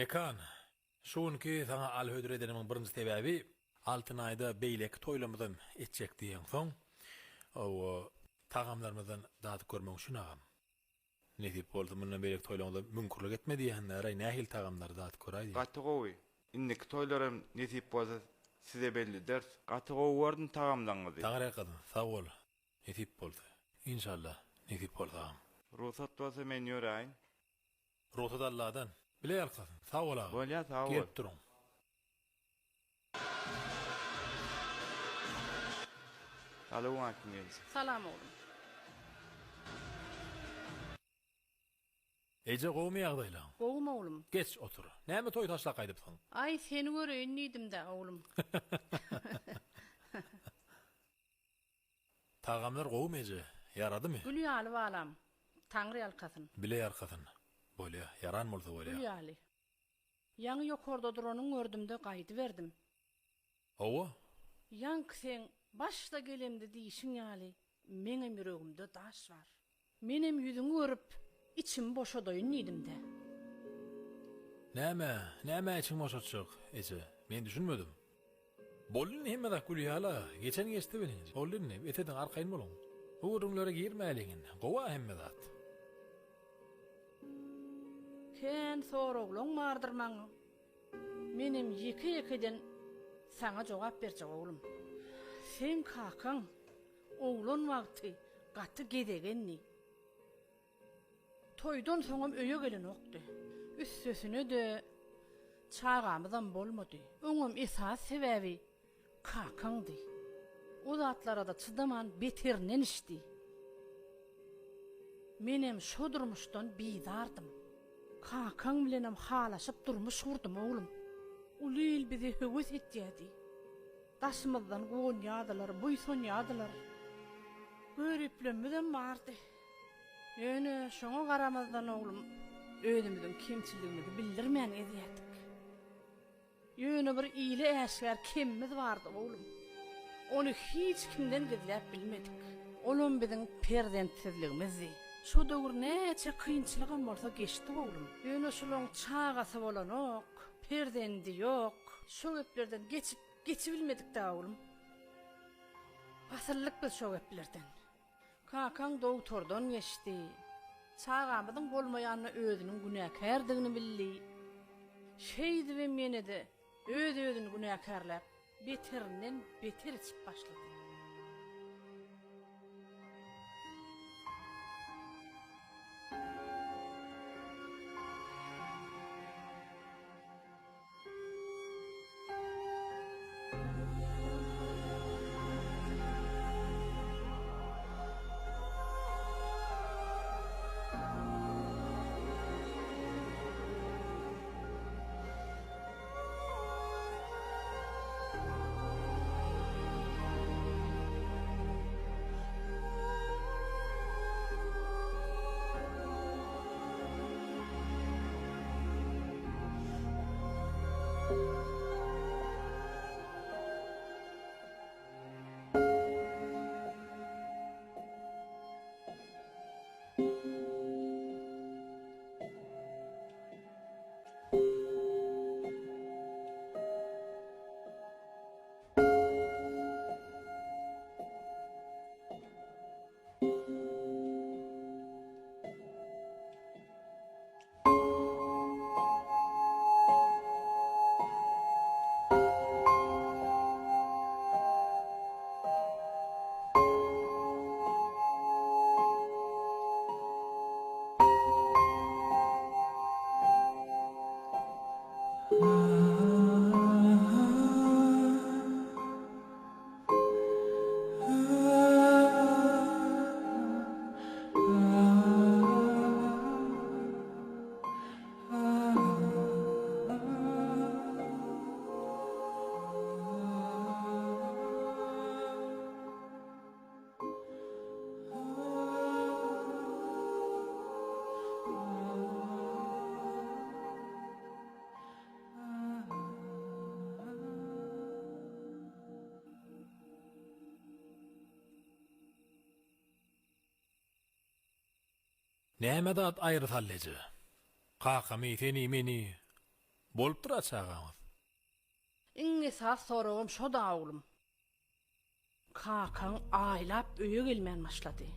Mekan, şuunki sana al hödür edenimin birinci sebäbi, altın ayda beýlek toýlamydan etjek diýen soň, o tagamlarymyzdan daty görmek üçin agam. Nedip boldy mundan beýlek toýlamyda mümkinlik etmedi ýa-da nähil tagamlar daty göräýdi. Gaty gowy. Indiki toýlarym nesip bolsa size bellidir. Gaty gowardyn tagamlaňyzy. Taňra kadın, sag bol. Nedip boldy. İnşallah nedip boldy agam. Ruhsat bolsa men ýöräýin. Ruhsat Allah'dan. Bile ýalkasyn. Sag bol agam. Bolýa, sag bol. Gelip duruň. Salam alaykum. Salam oğlum. Ece gowmy ýagdaýlaň. Oğlum oğlum. Geç otur. Näme toý taşlak gaýdypsyň? Ay seni göreýin diýdim de oğlum. Tagamlar gowmy Ece? Yaradymı? Gülýaly balam. Taňry ýalkasyn. Bile ýarkasyn. Bolýa, yaran bolsa bolýa. Gülýaly. Ýaňy ýokarda duranyň gördümde gaýdy berdim. Owa? Ýank sen başda gelemdi diýişiň ýaly. Meňem ýüregimde daş var. Menem ýüzüňi görüp içim boşadoýun diýdim de. Näme için boşatjak Ece? Men düşünmedim. Bolun hemme da gülýala, geçen geçti beni. Bolun ne? Eteden arkaýyn boluň. Uğurunlara girmäliňin. Gowa hemme dat. Ken soraglaň mardyrmaň. Menem ýeke-ýekeden sana jogap berjek oğlum. Sen kakaň oğlan wagty gaty gedegenni. Toýdan soňam öýe gelen okdy. Üstesine de çağamydan bolmady. Öňüm esas sebäbi kakaňdy. O zatlara da çıdaman beterinen işdi. Menem şo durmuşdan bidardım. Kakaň bilenem halaşyp durmuş gurdum oğlum. Ulil bizi höwes etýärdi. Daşymyzdan goňýadylar, buýsanýadylar. Görüplemeden bardy. Ýöne şoňa garamazdan oğlum, özümizin kimçiligimizi bildirmän edýärdik. Ýöne bir ýyly äşgär kimimiz bardy oğlum. Onu hiç kimden gizläp bilmedik. Olum bizim perzentsizligimizdi. Şu döwür näçe kynçylygam bolsa geçdi oğlum. Ýöne şulaň çağasy bolanok, perzendi ýok. Şu geplerden geçibilmedik da oğlum. Asyrlyk biz şu geplerden. Kakaň doktordan geçdi. Çağamyzyň bolmaýanyny özüniň günäkärdigini bildi. Şeýdi we meni de özüni günäkärläp beterinden beter içip başlady. Näme dat aýry tallejy? Kakamy seni meni Bolup dur açağamız. İňe saz soragam şo da oglum. Kakan aýlap öýe gelmän başlady.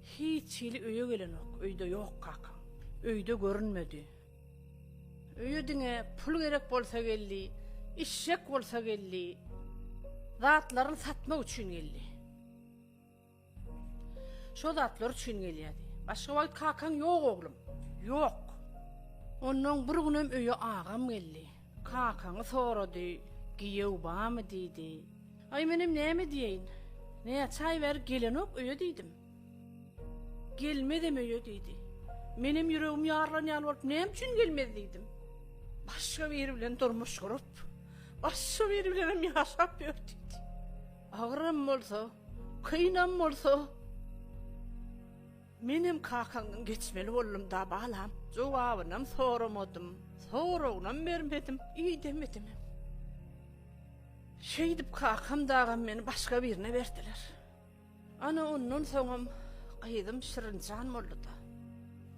Hiç ýyly öýe gelenok, öýde ýok kakan. Öýde görünmedi. Öýüdiňe pul gerek bolsa geldi, işşek bolsa geldi. Zatlaryny satmak üçin geldi. Şo zatlar üçin gelýärdi. Başga wagt kakan ýok oglum. Ýok. Ondan bir günem öýe agam geldi. Kakany sorady, giýew bamy diýdi. Ay menim näme diýeň? Näme çay ber gelenok öýe diýdim. Gelmedem öýe diýdi. Menim ýüregim ýarlan bolup näme üçin gelmedi diýdim. Başga biri bilen durmuş gurup, başga biri bilen ýaşap ýördi. Agrym bolsa, kynam bolsa, menim kakanyň geçmeli boldum da balam. Jogabyny soramadym. Soragyny bermedim, iyi demedim. Şeýdip kakam dagam meni başga birine berdiler. Ana ondan soňam gyýdym şirinjan boldy da.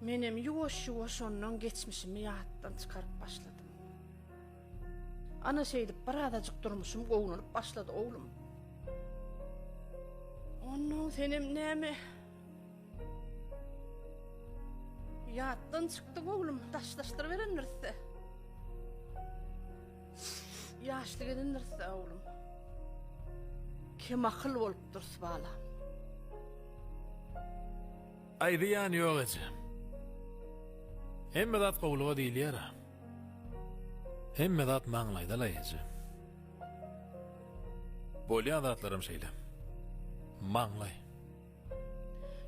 Menem ýuwaş ondan geçmişimi ýatdan çykaryp başladym. Ana şeýdip bir adajyk durmuşum gowunup başlady oglum. Ondan senem näme? Ýatdan çykdy oglum, taşlaşdyr beren nerse. Ýaşlygyn nerse oglum. Kim akyl bolup dursa bala. Aýdyan ýok ece. Hemme zat gowluga diýilýär. Hemme zat maňlaýdalar ece. Bolýan zatlarym şeýle. Maňlay.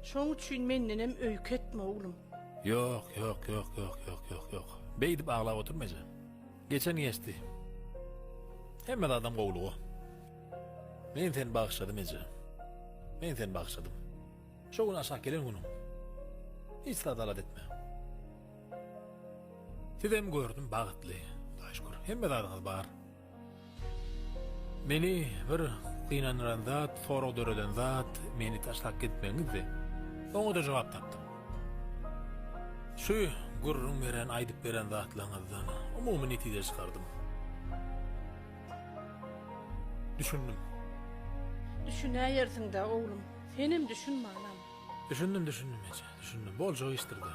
Şoň üçin mendenem öýketme oglum. Yok. Beýdip aglap oturmaja. Geçen geçti. Hemme adam gowlugy. Men seni bagşladym ece. Men seni bagşladym. Şo gün aşağı gelen günüm. Hiç sadalat etme. Sidem gördüm bagıtly. Daşkur. Hemme dadağız bar. Meni bir qynanyran zat, sorag döreden zat, meni taşlap gitmeňizdi. Oňa da jogap tapdym. Şu gurrun beren, aýdyp beren zatlaňyzdan umumy netije çykardym. Düşündüm. Düşünäýersiň da oglum. Senim düşünme anam. Düşündüm ece. Düşündüm. Bolja iştirdi.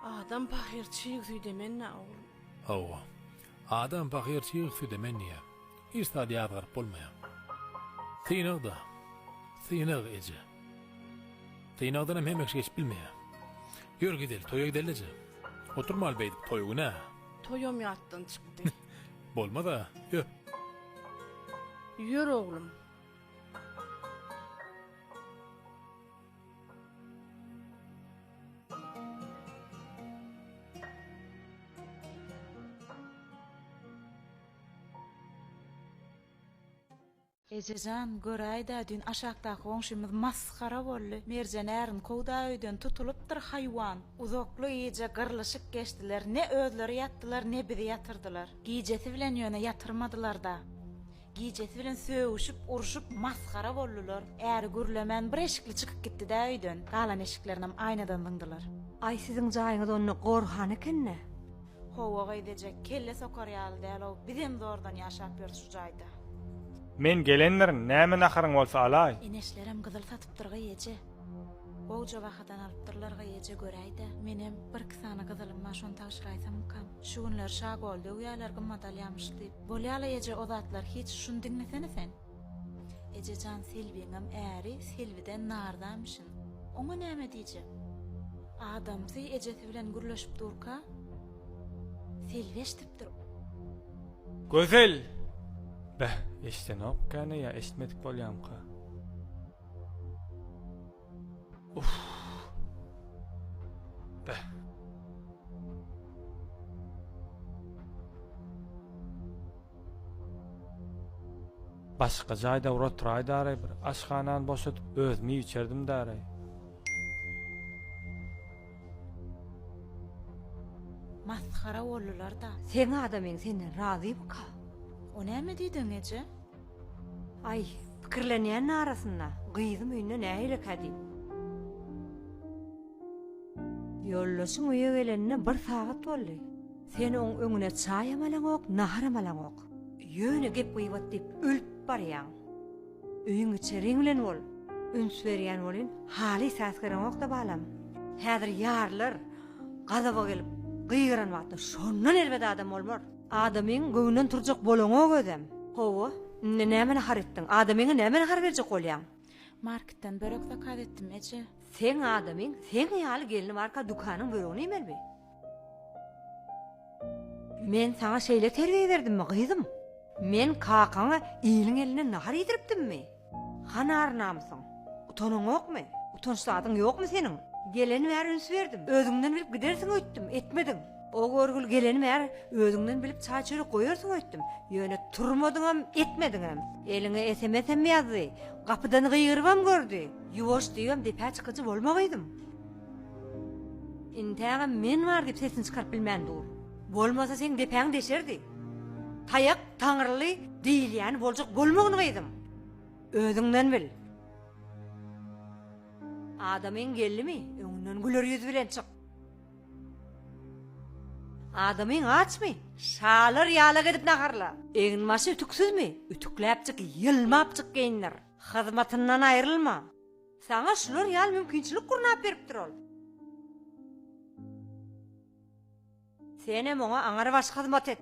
Adam pahirçiýik demenna oglum. Hawa. Adam pahirçiýik demenniýe. İstadi ýadyr bolmaýar. Synyg ece. Synygdan hem hemmek geç bilmeýär. Ýür gidel, toýa gidelje. Oturmal beýdip toýugyna. Toýum ýatdan çykdy. Bolmada. Ýö. Ýür oglum. Ejejan göräýda dün aşakdaky goňşymyz maskhara boldy. Merjenärin kowda öýden tutulupdyr haýwan. Uzakly iýeje gyrlyşyp geçdiler. Ne özleri ýatdylar, ne bizi ýatyrdylar. Giýjesi bilen ýöne ýatyrmadylar da. Giýjesi bilen söwüşip, uruşup maskhara boldular. Äri gürlemän bir eşikli çykyp gitdi-de öýden. Galan eşiklerinem aýnadan dıňdylar. Ay siziň jaýyňyz onu gorhan ekenne. Howa gydejek kelle sokar ýaly däl o. Bizim zordan ýaşap ýör şu jaýda. Men gelenlerin näme naharyň bolsa alay. Eneşlerim gyzyl satypdyr gaýeje. Oğuca wagtdan alypdyrlar gaýeje göräýde. Menem bir kisany gyzylym şonu taşyraýsam kam. Şu günler şag boldy, uýalar gymmadal ýamyşdy. Bolýala eje o zatlar hiç şunu diňlesene sen. Ejejan selbiňem äri, selviden nardanmyşyn. Oňa näme diýjek? Adamsy ejesi bilen gürleşip durka. Selbeşdipdir. Gözel. Bäh, eşden opkany ýa eşitmedik bolýamka. Bäh. Başga jaýda uroturaý dary bir aşkanany boşatyp özümi içerdim dary. Maskhara boldular da. Sen adamyň senden razy buka. O näme diýdiň eje? Ay, pikirlenýän arasynda gyýdym öýüne nähile kadi. Ýollaşyň öýe gelenine bir sagat boldy. Sen oň öňüne çay amalan ok, nahar amalan ok. Ýöne gep guýbat dip ölüp barýan. Öýüň içeriň bilen bol. Üns berýän bolyn, hali säsgeren ok da balam. Häzir ýarlar gazaba gelip gyýran wagtda şondan elbet adam bolmar. Adamyň göwünden turjak bolaňa gözem. Howa, näme nahar etdiň? Adamyňa näme nahar berjek bolýan? Marketden börek zakat etdim eje. Sen adamyň, sen ýaly gelini marka dukanyň böregini emelbi. Men sana şeýle terbiýe berdimmi, gyzym? Men kakaňa iýliň eline nahar ýediripdimmi? Hanar namsyň? Utanyň okmy? Utançly adyň ýokmy senin? Geleni bäri üns berdim. Özüňden bilip gidersiň öýtdim, etmedin. O görgül geleni bäri özüňden bilip çay çörek goýarsyň öýtdim. Ýöne turmadyňam, etmediňam. Eliňe SMS-em ýazdy. Kapydan gyýrybam gördü. Ýuwaş diýem depe çykyjy bolmagydım. Intäge men bar dip sesini çykaryp bilmän dur. Bolmasa sen depäň deşerdi. Tayak taňryly diýilýän boljak bolmagyny gyýdym. Özüňden bil. Adamyň gellimi? Öňünden güler ýüz bilen çyk. Adamyň açmy? Şalar ýala gedip naharla. Eňin maşy ütüksüzmi? Ütükläpçik, ýylmapçyk geýinler. Hyzmatyndan aýrylma. Saňa şular ýal mümkinçilik gurnap beripdir ol. Sene moňa aňara başga hyzmat et.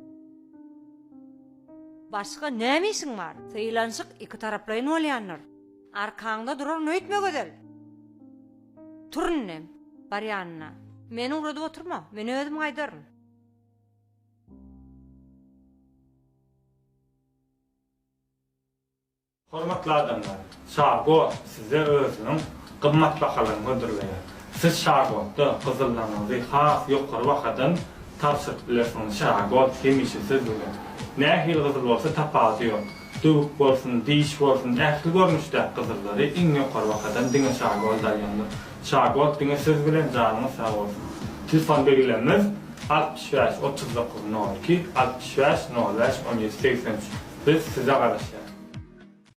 Başga näme işiň bar? Syýlanşyk iki taraplaryň bolýanlar. Arkaňda durar nöýtme gözel. Turunnem, bar ýanyna. Meni urada oturma, men özüm gaýdaryn. Hormatly adamlar, şago size özüniň gymmat bahalaryny ödürleýär. Siz şagotda gyzylanyňyzy has ýokary wagtdan tapşyryp bilersiňiz. Şago hemişe siz bilen. Nähil gyzyl bolsa tapaty ýok. Döwük bolsun, diş bolsun, ähli görnüşde gyzylary iň ýokary wagtdan diňe şago dalýanlar. Şago diňe siz bilen janyňyz sag bolsun. Telefon belgilenmez 65 39 02 65 05 17 83. Biz size garaşýar.